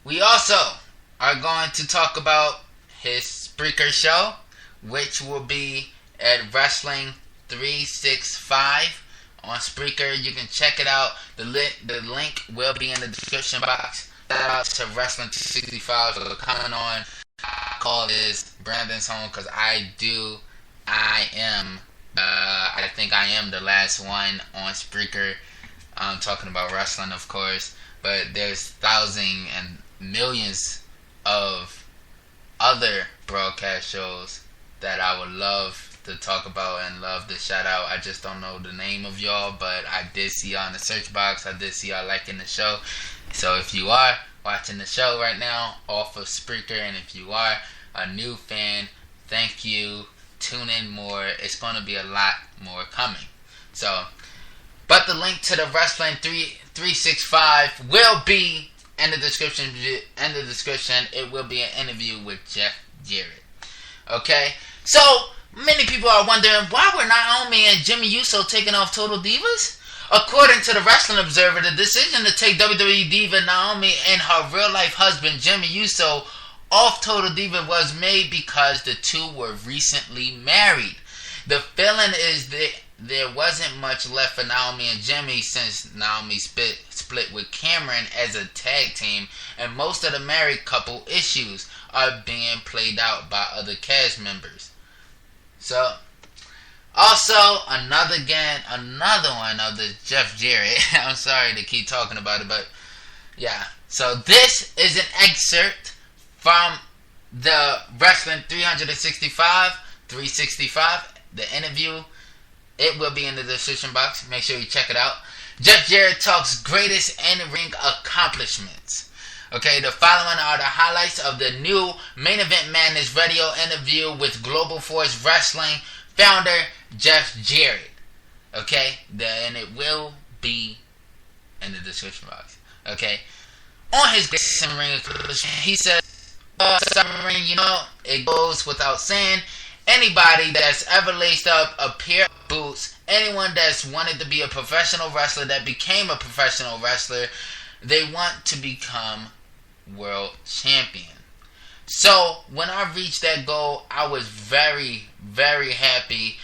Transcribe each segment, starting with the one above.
We also are going to talk about his Spreaker show, which will be at Wrestling 365 on Spreaker. You can check it out. The link will be in the description box. Shout out to Wrestling 365 for coming on. I call this Brandon's home because I think I am the last one on Spreaker. I'm talking about wrestling, of course, but there's thousands and millions of other broadcast shows that I would love to talk about and love to shout out. I just don't know the name of y'all, but I did see y'all in the search box. I did see y'all liking the show. So if you are watching the show right now off of Spreaker, and if you are a new fan, thank you. Tune in more. It's going to be a lot more coming. But the link to the Wrestling 365 will be in the description. It will be an interview with Jeff Jarrett. Okay? So, many people are wondering, why were Naomi and Jimmy Uso taking off Total Divas? According to the Wrestling Observer, the decision to take WWE Diva Naomi and her real-life husband Jimmy Uso off Total Diva was made because the two were recently married. The feeling is that there wasn't much left for Naomi and Jimmy since Naomi split with Cameron as a tag team, and most of the married couple issues are being played out by other cast members. So, also another one of the Jeff Jarrett. I'm sorry to keep talking about it, but yeah. So this is an excerpt from the Wrestling 365, the interview. It will be in the description box. Make sure you check it out. Jeff Jarrett talks greatest in-ring accomplishments. Okay, the following are the highlights of the new Main Event Madness radio interview with Global Force Wrestling founder Jeff Jarrett. Okay, and it will be in the description box. Okay, on his greatest in-ring accomplishment, he says, it goes without saying, anybody that's ever laced up a pair of boots, anyone that's wanted to be a professional wrestler that became a professional wrestler, they want to become world champion. So when I reached that goal, I was very, very happy.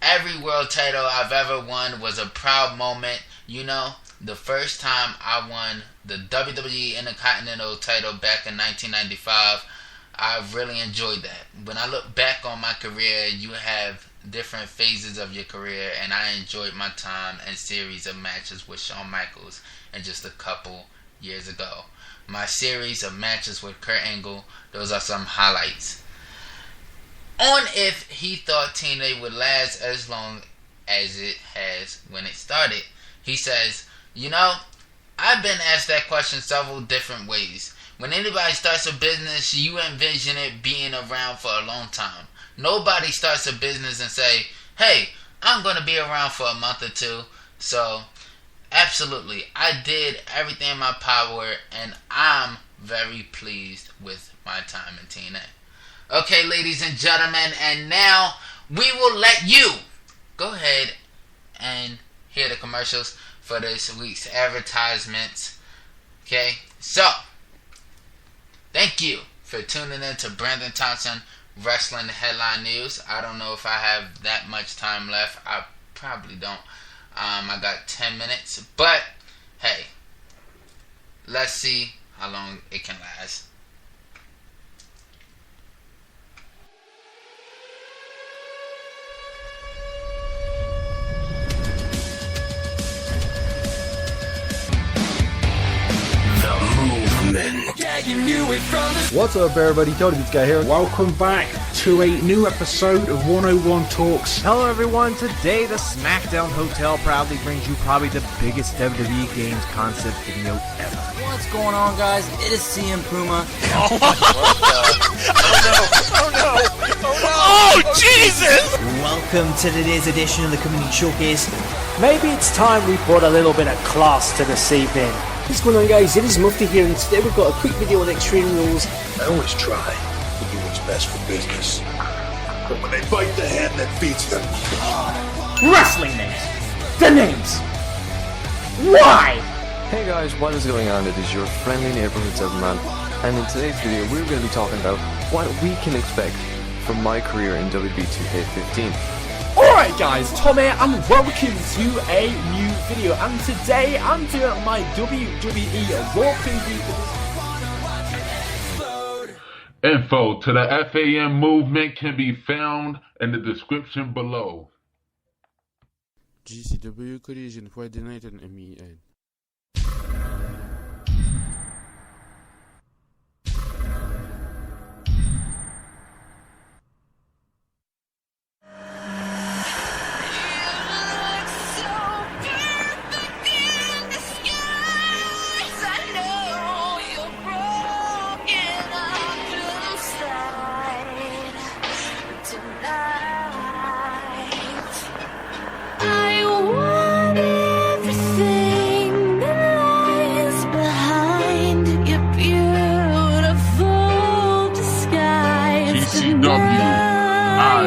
Every world title I've ever won was a proud moment. You know, the first time I won the WWE Intercontinental title back in 1995, I really enjoyed that. When I look back on my career, you have different phases of your career, and I enjoyed my time and series of matches with Shawn Michaels and just a couple years ago. My series of matches with Kurt Angle, those are some highlights. On if he thought TNA would last as long as it has when it started, he says, I've been asked that question several different ways. When anybody starts a business, you envision it being around for a long time. Nobody starts a business and say, hey, I'm going to be around for a month or two. So, absolutely, I did everything in my power, and I'm very pleased with my time in TNA. Okay, ladies and gentlemen, and now we will let you go ahead and hear the commercials for this week's advertisements. Okay, so thank you for tuning in to Brandon Thompson Wrestling Headline News. I don't know if I have that much time left. I probably don't. I got 10 minutes, but hey, let's see how long it can last. What's up, everybody? Tony this guy here. Welcome back to a new episode of 101 Talks. Hello, everyone. Today, the SmackDown Hotel proudly brings you probably the biggest WWE Games concept video ever. What's going on, guys? It is CM Puma. Oh, Jesus! Welcome to today's edition of the Community Showcase. Maybe it's time we brought a little bit of class to this evening. What's going on, guys? It is Mufti here, and today we've got a quick video on Extreme Rules. I always try to do what's best for business, but when they bite the hand that feeds them... Wrestling names. The names. Why? Hey guys, what is going on? It is your friendly neighborhood 7-man, and in today's video we're going to be talking about what we can expect from my career in WWE 2K15. Alright guys, Tom here and welcome to a new video, and today I'm doing my WWE Raw preview for this. Info to the FAM movement can be found in the description below. GCW collision Friday night and MEN.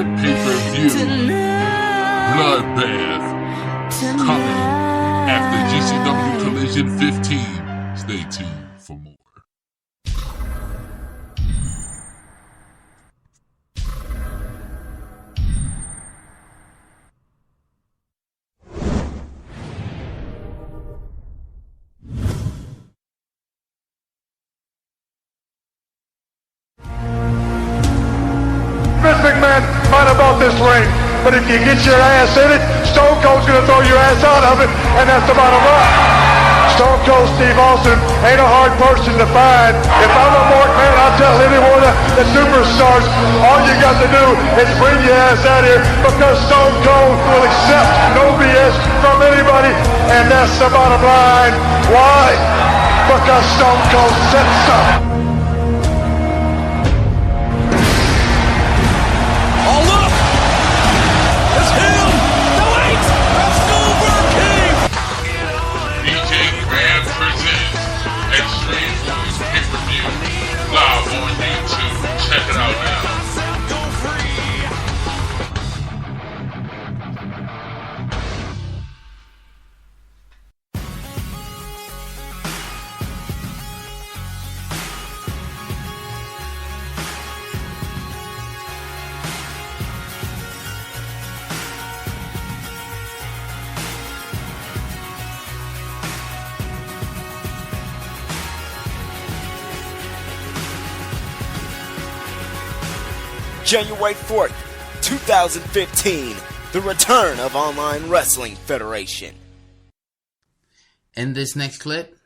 Pay-per-view bloodbath coming after GCW Collision 15. Stay tuned for more. McMahon might have bought this ring, but if you get your ass in it, Stone Cold's gonna throw your ass out of it, and that's the bottom line. Stone Cold Steve Austin ain't a hard person to find. If I'm a Mark man, I'll tell any one of the superstars, all you got to do is bring your ass out here, because Stone Cold will accept no BS from anybody, and that's the bottom line. Why? Because Stone Cold said so. Live on YouTube. Check it out now. January 4th, 2015, the return of Online Wrestling Federation. In this next clip,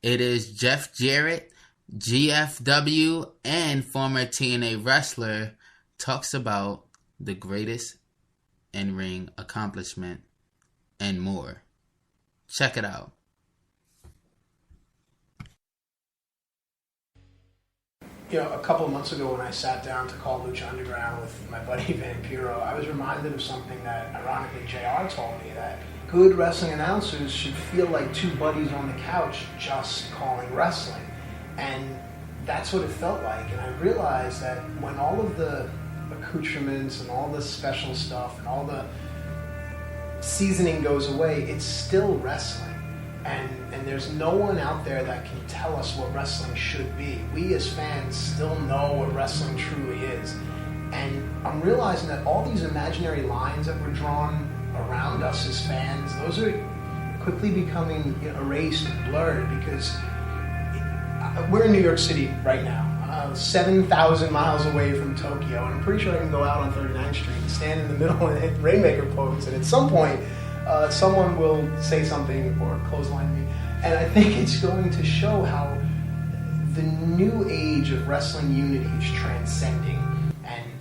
it is Jeff Jarrett, GFW, and former TNA wrestler talks about the greatest in-ring accomplishment and more. Check it out. You know, a couple of months ago when I sat down to call Lucha Underground with my buddy Vampiro, I was reminded of something that, ironically, JR told me, that good wrestling announcers should feel like two buddies on the couch just calling wrestling. And that's what it felt like. And I realized that when all of the accoutrements and all the special stuff and all the seasoning goes away, it's still wrestling. And there's no one out there that can tell us what wrestling should be. We as fans still know what wrestling truly is. And I'm realizing that all these imaginary lines that were drawn around us as fans, those are quickly becoming erased and blurred, because we're in New York City right now, 7,000 miles away from Tokyo, and I'm pretty sure I can go out on 39th Street and stand in the middle and hit Rainmaker pose, and at some point, someone will say something or clothesline me. And I think it's going to show how the new age of wrestling unity is transcending. And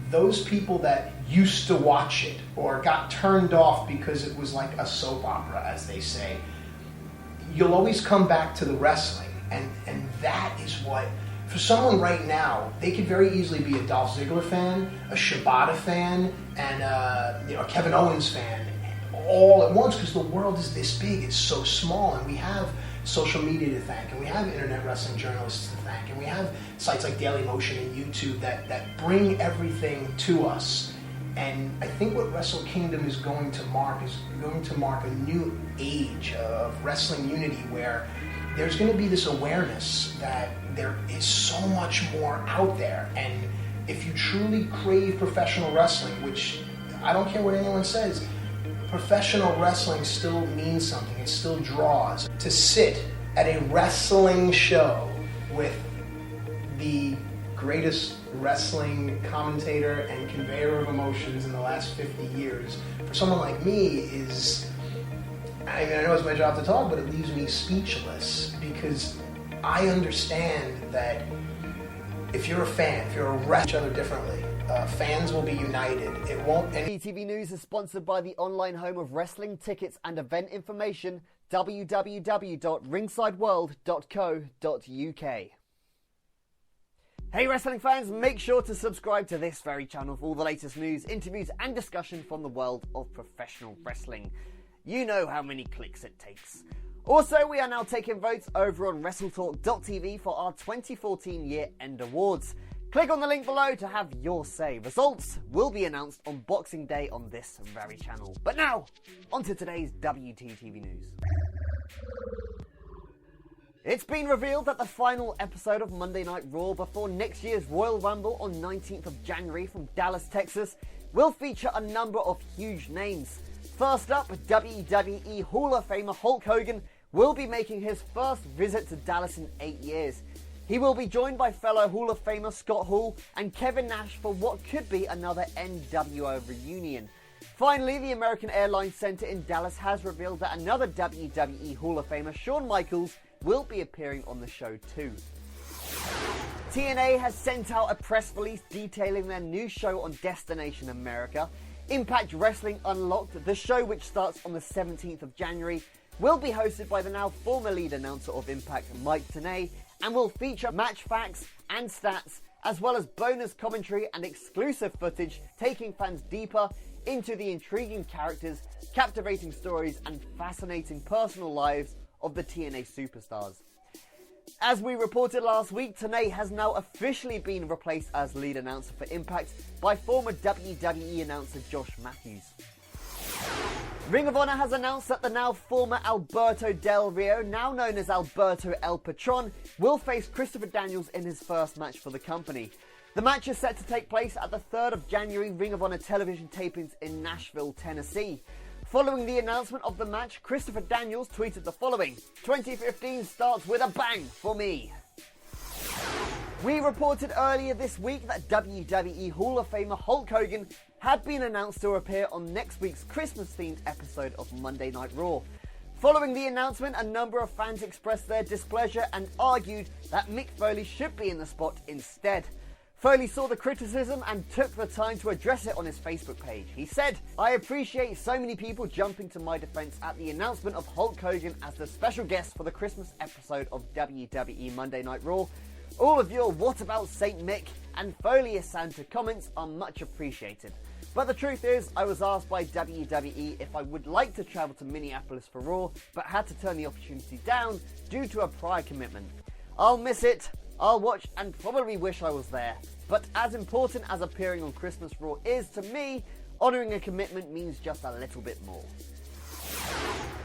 those people that used to watch it or got turned off because it was like a soap opera, as they say, you'll always come back to the wrestling. And that is what, for someone right now, they could very easily be a Dolph Ziggler fan, a Shibata fan, and a Kevin Owens fan, all at once, because the world is this big, it's so small, and we have social media to thank, and we have internet wrestling journalists to thank, and we have sites like Daily Motion and YouTube that bring everything to us And I think what Wrestle Kingdom is going to mark a new age of wrestling unity where there's going to be this awareness that there is so much more out there. And if you truly crave professional wrestling, which I don't care what anyone says, professional wrestling still means something. It still draws. To sit at a wrestling show with the greatest wrestling commentator and conveyor of emotions in the last 50 years, for someone like me is, I mean, I know it's my job to talk, but it leaves me speechless because I understand that if you're a fan, if you're a wrestler, each other differently, fans will be united. It won't. TV News is sponsored by the online home of wrestling tickets and event information, www.ringsideworld.co.uk. Hey wrestling fans, make sure to subscribe to this very channel for all the latest news, interviews and discussion from the world of professional wrestling. You know how many clicks it takes. Also, we are now taking votes over on WrestleTalk.tv for our 2014 year-end awards. Click on the link below to have your say. Results will be announced on Boxing Day on this very channel. But now, on to today's WTTV News. It's been revealed that the final episode of Monday Night Raw before next year's Royal Rumble on 19th of January from Dallas, Texas, will feature a number of huge names. First up, WWE Hall of Famer Hulk Hogan will be making his first visit to Dallas in 8 years. He will be joined by fellow Hall of Famer Scott Hall and Kevin Nash for what could be another NWO reunion. Finally, the American Airlines Center in Dallas has revealed that another WWE Hall of Famer, Shawn Michaels, will be appearing on the show too. TNA has sent out a press release detailing their new show on Destination America. Impact Wrestling Unlocked, the show which starts on the 17th of January, will be hosted by the now former lead announcer of Impact, Mike Tenay, and will feature match facts and stats, as well as bonus commentary and exclusive footage taking fans deeper into the intriguing characters, captivating stories, and fascinating personal lives of the TNA superstars. As we reported last week, Tenay has now officially been replaced as lead announcer for Impact by former WWE announcer Josh Matthews. Ring of Honor has announced that the now former Alberto Del Rio, now known as Alberto El Patron, will face Christopher Daniels in his first match for the company. The match is set to take place at the 3rd of January Ring of Honor television tapings in Nashville, Tennessee. Following the announcement of the match, Christopher Daniels tweeted the following: 2015 starts with a bang for me. We reported earlier this week that WWE Hall of Famer Hulk Hogan had been announced to appear on next week's Christmas-themed episode of Monday Night Raw. Following the announcement, a number of fans expressed their displeasure and argued that Mick Foley should be in the spot instead. Foley saw the criticism and took the time to address it on his Facebook page. He said, "I appreciate so many people jumping to my defense at the announcement of Hulk Hogan as the special guest for the Christmas episode of WWE Monday Night Raw. All of your what about Saint Mick and Foley is Santa comments are much appreciated. But the truth is, I was asked by WWE if I would like to travel to Minneapolis for Raw, but had to turn the opportunity down due to a prior commitment. I'll miss it, I'll watch and probably wish I was there. But as important as appearing on Christmas Raw is to me, honouring a commitment means just a little bit more."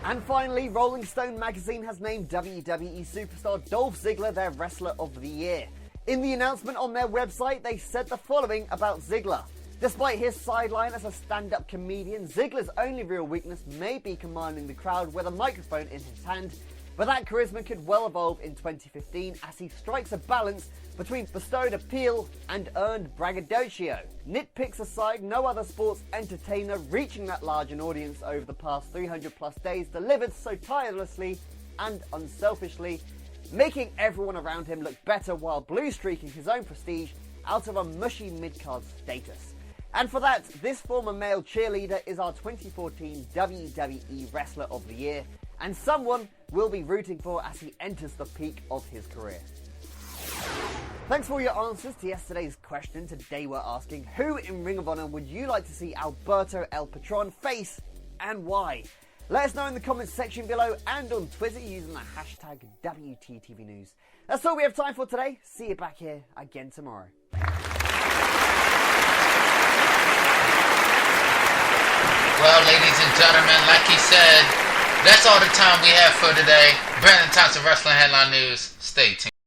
And finally, Rolling Stone magazine has named WWE superstar Dolph Ziggler their Wrestler of the Year. In the announcement on their website, they said the following about Ziggler. Despite his sideline as a stand-up comedian, Ziggler's only real weakness may be commanding the crowd with a microphone in his hand, but that charisma could well evolve in 2015 as he strikes a balance between bestowed appeal and earned braggadocio. Nitpicks aside, no other sports entertainer reaching that large an audience over the past 300 plus days delivered so tirelessly and unselfishly, making everyone around him look better while blue streaking his own prestige out of a mushy mid-card status. And for that, this former male cheerleader is our 2014 WWE Wrestler of the Year, and someone we'll be rooting for as he enters the peak of his career. Thanks for your answers to yesterday's question. Today we're asking, who in Ring of Honor would you like to see Alberto El Patron face and why? Let us know in the comments section below and on Twitter using the hashtag WTTVNews. That's all we have time for today. See you back here again tomorrow. Well, ladies and gentlemen, like he said, that's all the time we have for today. Brandon Thompson, Wrestling Headline News. Stay tuned.